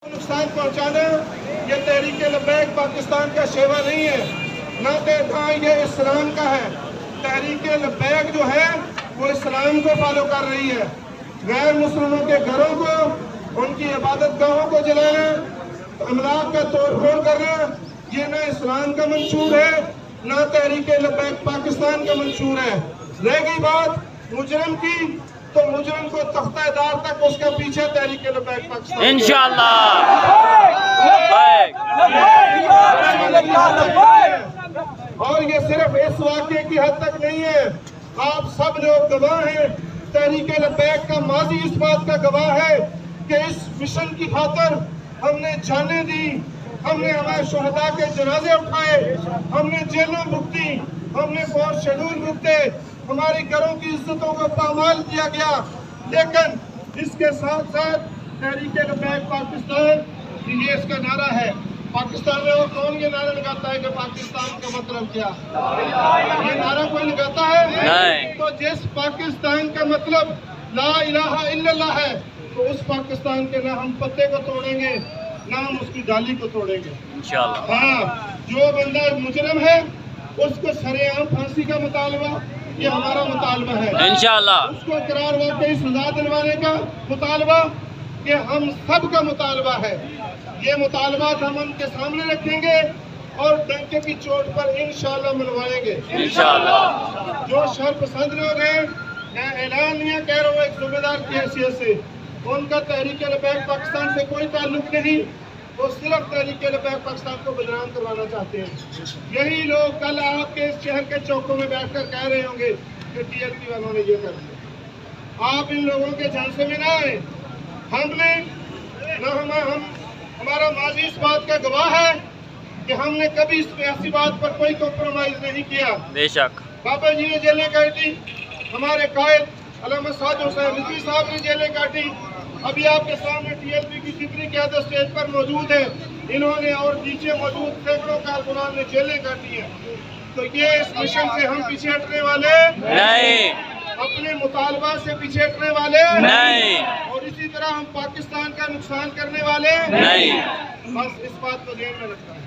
नुकसान पहुंचाना ये तहरीक लब्बैक पाकिस्तान का शेवा नहीं है, ना ये इस्लाम का है। तहरीक लब्बैक जो है वो इस्लाम को फॉलो कर रही है। गैर मुस्लिमों के घरों को, उनकी इबादत गाहों को जलाना, अमलाक का तोड़फोड़ करना, ये ना इस्लाम का मंशूर है, ना तहरीक लब्बैक पाकिस्तान का मंशूर है। रह गई बात मुजरिम की, तो मुजरिम को तख्तेदार तक उसका पीछे तहरीक लब्बैक पाकिस्तान इंशाअल्लाह। और ये सिर्फ इस वाक़े की हद तक नहीं है, आप सब लोग गवाह हैं। तहरीक लब्बैक का माजी इस बात का गवाह है कि इस मिशन की खातिर हमने जानें दी, हमने हमारे शुहदा के जनाजे उठाए, हमने जेलों भुगती, हमने 4 शेड्यूल भुगते, हमारे घरों की इज्जतों को पामाल किया गया। लेकिन इसके साथ साथ तहरीक लब्बैक पाकिस्तान ये इसका नारा है। पाकिस्तान में और कौन ये नारा लगाता है कि पाकिस्तान का मतलब क्या? ये नारा कोई लगाता है? नहीं। तो जिस पाकिस्तान का मतलब ला इलाहा इल्लल्लाह है, तो उस पाकिस्तान के ना हम पत्ते को तोड़ेंगे, ना हम उसकी डाली को तोड़ेंगे इंशाअल्लाह। हाँ, जो बंदा मुजरिम है उसको सरेआम फांसी का मुतालबा, ये हमारा मुतालबा है इंशाअल्लाह। उसको करार वाकई सजा दिलवाने का मुतालबा, ये हम सब का मुतालबा है। ये मुतालबात हम उनके सामने रखेंगे और डंके की चोट पर इंशाअल्लाह मनवाएंगे इंशाअल्लाह। जो शरपसंद लोग हैं, मैं ऐलान नहीं कह रहा हूँ, एक जिम्मेदार की हैसियत से, उनका तहरीक लब्बैक पाकिस्तान से कोई ताल्लुक नहीं, वो सिर्फ तहरीक लब्बैक पाकिस्तान को बदनाम करवाना चाहते हैं। यही लोग कल आपके इस शहर के चौकों में बैठकर कह रहे होंगे कि TLP वालों ने ये कर दिया। आप इन लोगों के झांसे में ना आए। हमने हमारा माजी इस बात का गवाह है कि हमने कभी इस ऐसी बात पर कोई कॉम्प्रोमाइज नहीं किया। बेशक बाबा जी ने जेलें काटी, हमारे कायद अल्लामा साद हुसैन रिजवी साहब ने जेलें काटी। अभी आपके सामने TLP की जितनी क़यादत स्टेज पर मौजूद है, इन्होंने और नीचे मौजूद सैकड़ों कारकुनान ने जेलें काटी हैं। तो ये इस मिशन से हम पीछे हटने वाले नहीं, अपने मुतालबा से पीछे हटने वाले नहीं, और इसी तरह हम पाकिस्तान का नुकसान करने वाले नहीं। बस इस बात को ध्यान में रखना है।